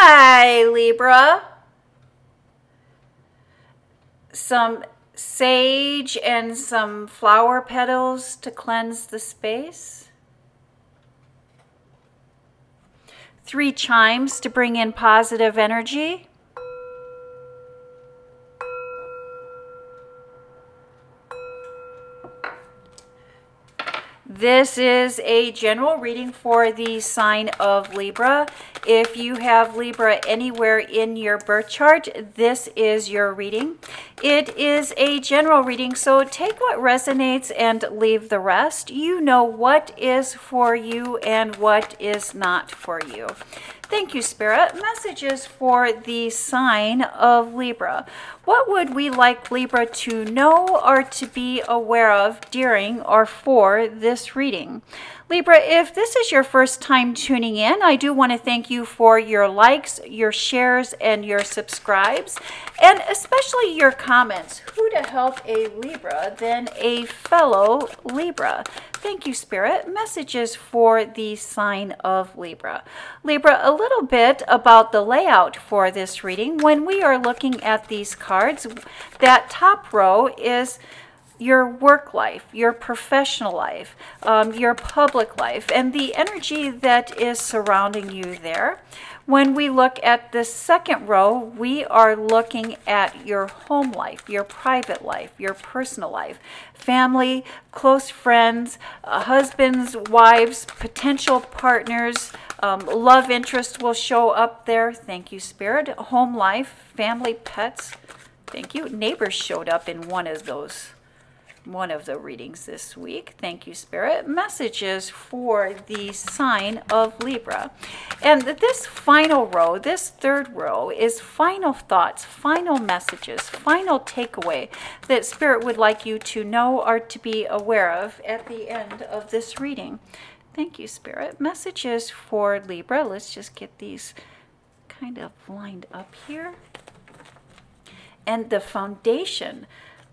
Hi, Libra. Some sage and some flower petals to cleanse the space. 3 chimes to bring in positive energy. This is a general reading for the sign of Libra. If you have Libra anywhere in your birth chart, this is your reading. It is a general reading, so take what resonates and leave the rest. You know what is for you and what is not for you. Thank you, Spirit. Messages for the sign of Libra. What would we like Libra to know or to be aware of during or for this reading? Libra, if this is your first time tuning in, I do want to thank you for your likes, your shares, and your subscribes, and especially your comments. Who to help a Libra than a fellow Libra? Thank you, Spirit. Messages for the sign of Libra. Libra, a little bit about the layout for this reading. When we are looking at these cards, that top row is your work life, your professional life, your public life, and the energy that is surrounding you there. When we look at the second row, we are looking at your home life, your private life, your personal life, family, close friends, husbands, wives, potential partners, love interest will show up there. Thank you, Spirit. Home life, family, pets. Thank you. Neighbors showed up in one of the readings this week. Thank you, Spirit. Messages for the sign of Libra. And this final row, this third row, is final thoughts, final messages, final takeaway that Spirit would like you to know or to be aware of at the end of this reading. Thank you, Spirit. Messages for Libra. Let's just get these kind of lined up here. And the foundation,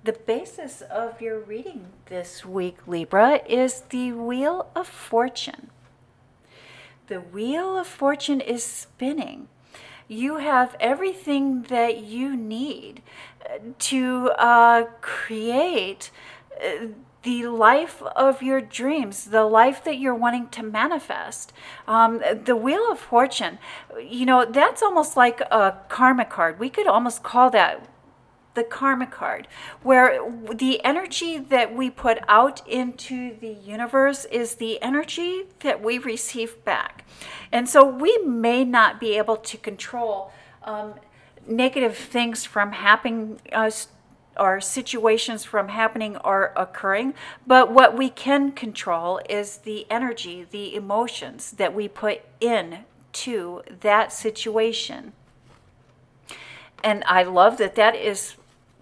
the basis of your reading this week, Libra, is the Wheel of Fortune. The Wheel of Fortune is spinning. You have everything that you need to create the life of your dreams, the life that you're wanting to manifest. The Wheel of Fortune, you know, that's almost like a karma card. We could almost call that the karma card, where the energy that we put out into the universe is the energy that we receive back. And so we may not be able to control negative things from happening, or situations from happening or occurring, but what we can control is the energy, the emotions that we put into that situation. And I love that that is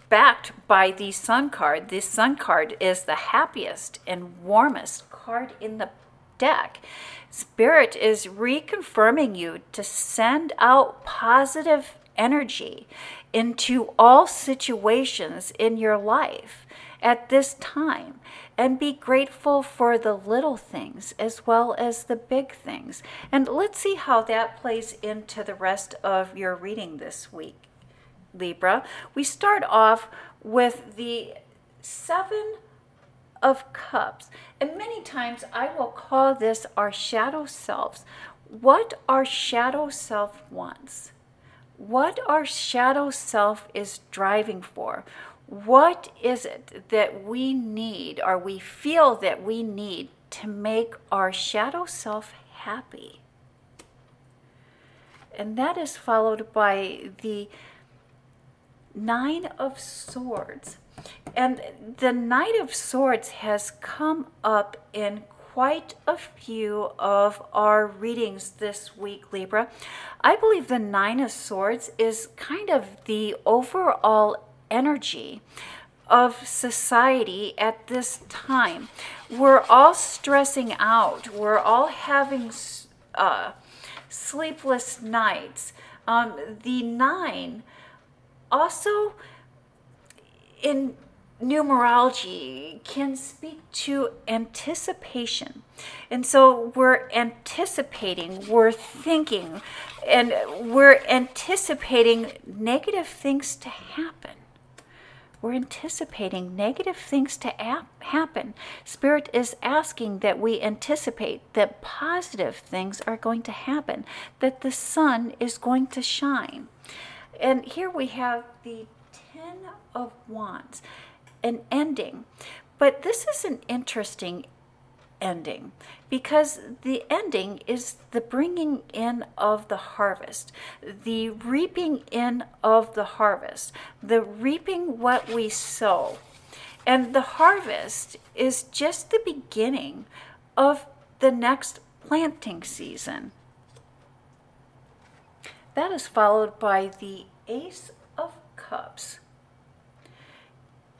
backed by the Sun card. This Sun card is the happiest and warmest card in the deck. Spirit is reconfirming you to send out positive energy into all situations in your life at this time, and be grateful for the little things as well as the big things. And let's see how that plays into the rest of your reading this week, Libra. We start off with the 7 of Cups, and many times I will call this our shadow selves. What our shadow self wants, what our shadow self is driving for. What is it that we need, or we feel that we need, to make our shadow self happy? And that is followed by the 9 of Swords. And the Knight of Swords has come up in quite a few of our readings this week, Libra. I believe the 9 of Swords is kind of the overall energy of society at this time. We're all stressing out. We're all having sleepless nights. The 9 also, in numerology can speak to anticipation. And so we're anticipating, we're thinking, and we're anticipating negative things to happen. We're anticipating negative things to happen. Spirit is asking that we anticipate that positive things are going to happen, that the sun is going to shine. And here we have the Ten of Wands, an ending. But this is an interesting ending because the ending is the bringing in of the harvest, the reaping in of the harvest, the reaping what we sow. And the harvest is just the beginning of the next planting season. That is followed by the Ace of Cups.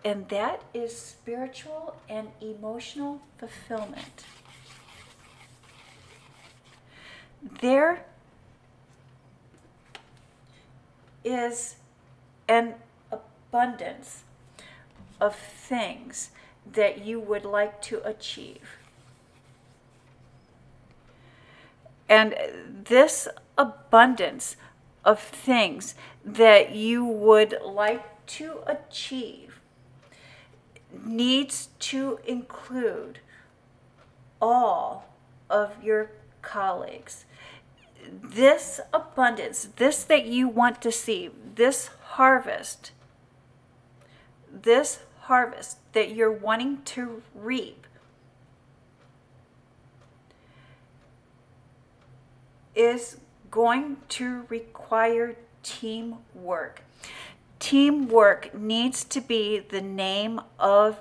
And that is spiritual and emotional fulfillment. There is an abundance of things that you would like to achieve. And this abundance of things that you would like to achieve needs to include all of your colleagues. This abundance, this that you want to see, this harvest that you're wanting to reap is going to require teamwork. Teamwork needs to be the name of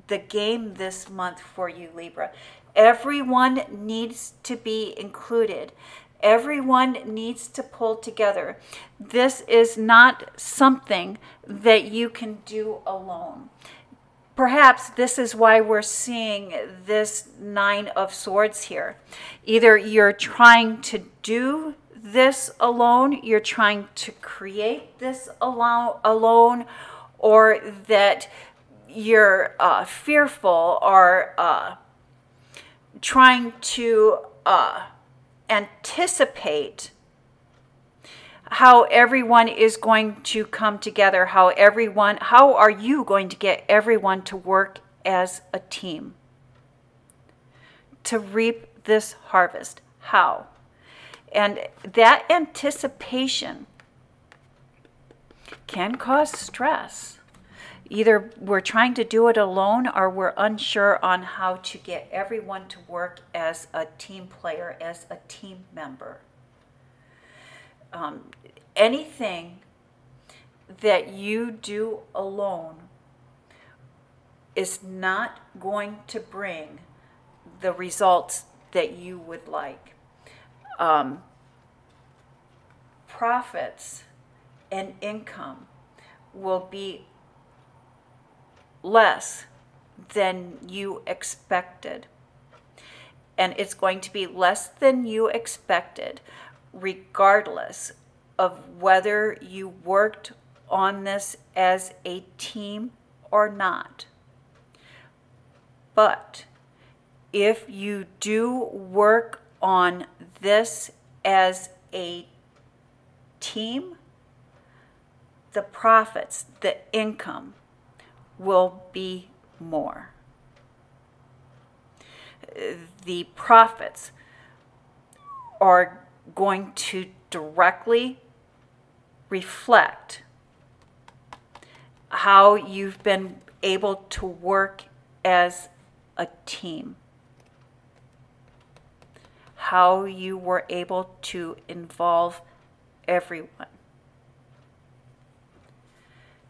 the game this month for you, Libra. Everyone needs to be included. Everyone needs to pull together. This is not something that you can do alone. Perhaps this is why we're seeing this Nine of Swords here. Either you're trying to do this alone, you're trying to create this alone, or that you're fearful or trying to anticipate how everyone is going to come together, how are you going to get everyone to work as a team to reap this harvest? How? And that anticipation can cause stress. Either we're trying to do it alone or we're unsure on how to get everyone to work as a team player, as a team member. Anything that you do alone is not going to bring the results that you would like. Profits and income will be less than you expected. And it's going to be less than you expected regardless of whether you worked on this as a team or not. But if you do work on this as a team, the profits, the income will be more. The profits are going to directly reflect how you've been able to work as a team, how you were able to involve everyone.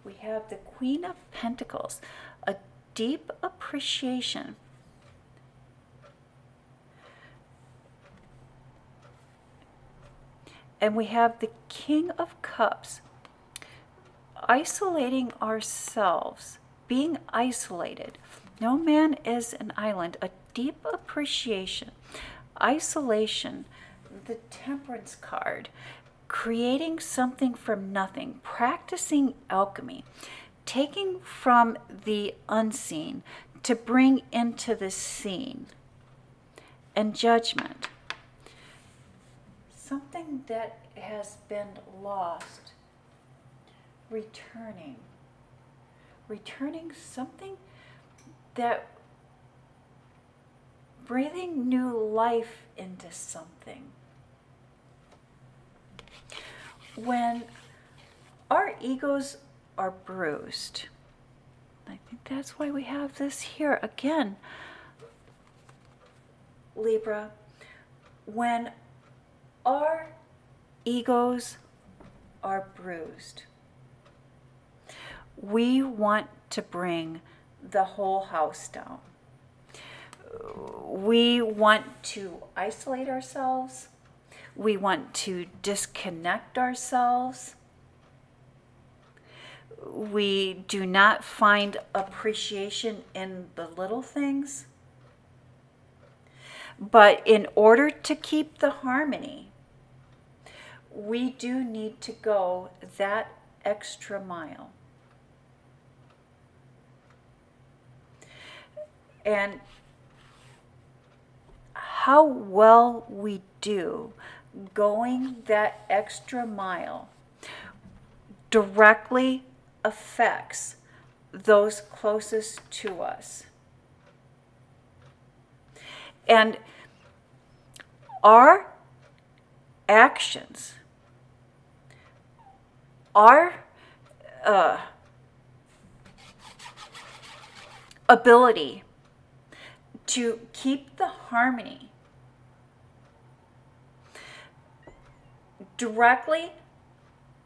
We have the Queen of Pentacles, a deep appreciation. And we have the King of Cups, isolating ourselves, being isolated. No man is an island, a deep appreciation, isolation, the Temperance card, creating something from nothing, practicing alchemy, taking from the unseen to bring into the seen, and judgment. Something that has been lost, returning. Returning something that, breathing new life into something. When our egos are bruised, I think that's why we have this here again, Libra. When our egos are bruised, we want to bring the whole house down. We want to isolate ourselves. We want to disconnect ourselves. We do not find appreciation in the little things. But in order to keep the harmony, we do need to go that extra mile. And how well we do going that extra mile directly affects those closest to us. And our actions, our ability to keep the harmony directly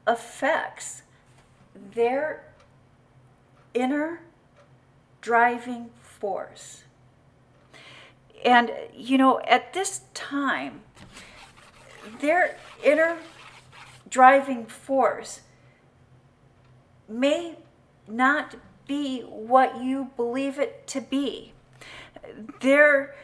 affects their inner driving force. And, you know, at this time, their inner driving force may not be what you believe it to be. There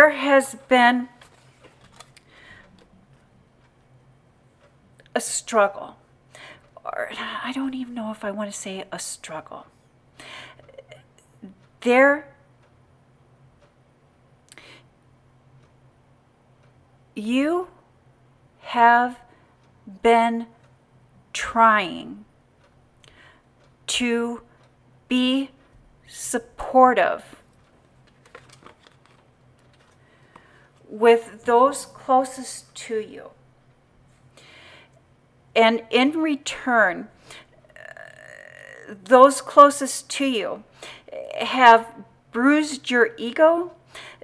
has been a struggle, or I don't even know if I want to say a struggle. You have been trying to be supportive with those closest to you. And in return, those closest to you have bruised your ego.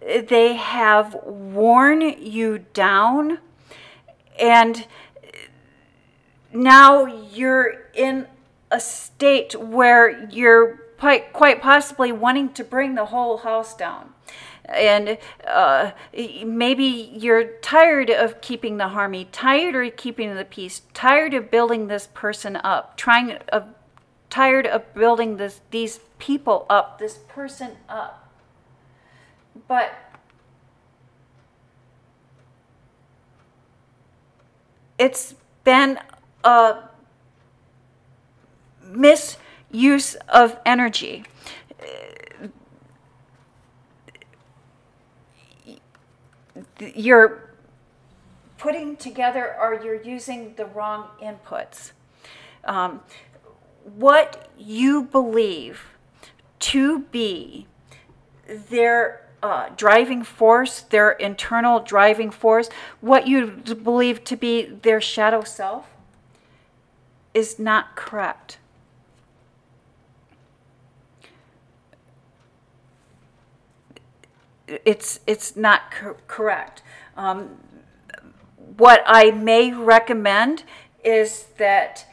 They have worn you down. And now you're in a state where you're quite possibly wanting to bring the whole house down. And maybe you're tired of keeping the harmony, tired of keeping the peace, tired of building this person up, tired of building these people up, this person up. But it's been a misuse of energy. You're putting together, or you're using the wrong inputs. What you believe to be their driving force, their internal driving force, what you believe to be their shadow self, is not correct. It's not correct. What I may recommend is that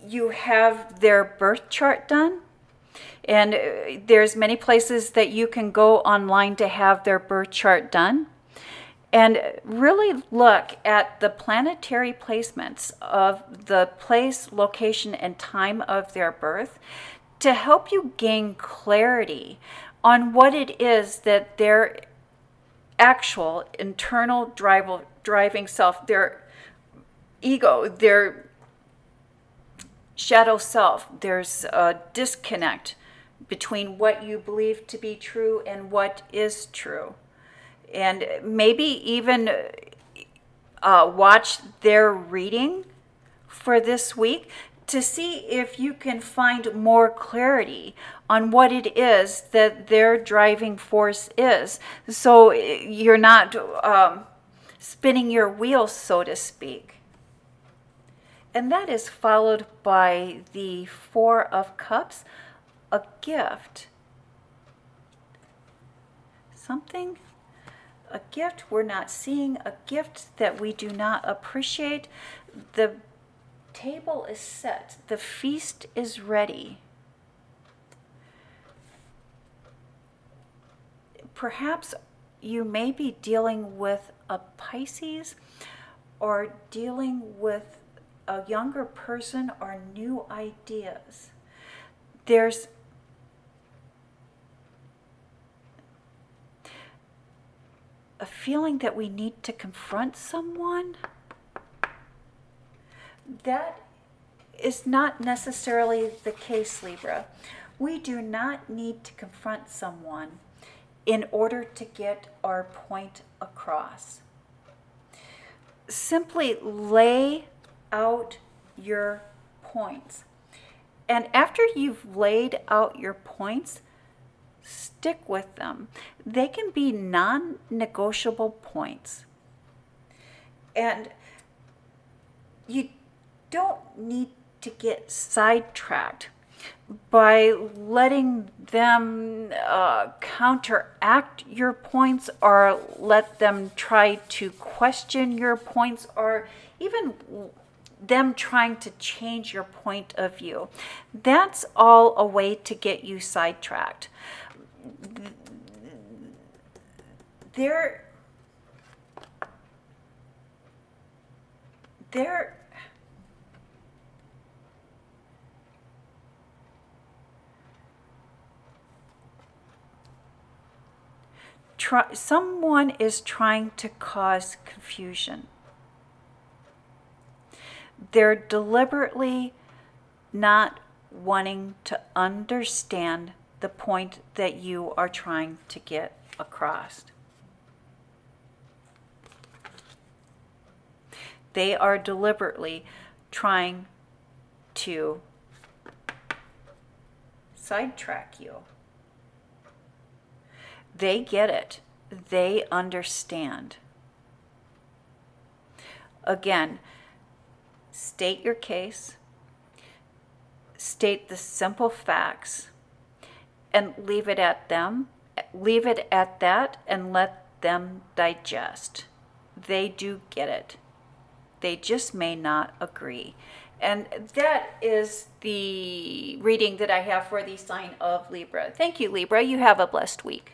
you have their birth chart done. And there's many places that you can go online to have their birth chart done. And really look at the planetary placements of the place, location, and time of their birth to help you gain clarity on what it is that their actual internal driving self, their ego, their shadow self, there's a disconnect between what you believe to be true and what is true. And maybe even watch their reading for this week to see if you can find more clarity on what it is that their driving force is. So you're not spinning your wheels, so to speak. And that is followed by the Four of Cups, a gift. Something, a gift we're not seeing, a gift that we do not appreciate. The table is set. The feast is ready. Perhaps you may be dealing with a Pisces or dealing with a younger person or new ideas. There's a feeling that we need to confront someone. That is not necessarily the case, Libra. We do not need to confront someone in order to get our point across. Simply lay out your points. And after you've laid out your points, stick with them. They can be non-negotiable points. And you don't need to get sidetracked by letting them counteract your points, or let them try to question your points, or even them trying to change your point of view. That's all a way to get you sidetracked. They're someone is trying to cause confusion. They're deliberately not wanting to understand the point that you are trying to get across. They are deliberately trying to sidetrack you. They get it. They understand. Again, state your case, state the simple facts, and leave it at that, and let them digest. They do get it. They just may not agree. And that is the reading that I have for the sign of Libra. Thank you, Libra. You have a blessed week.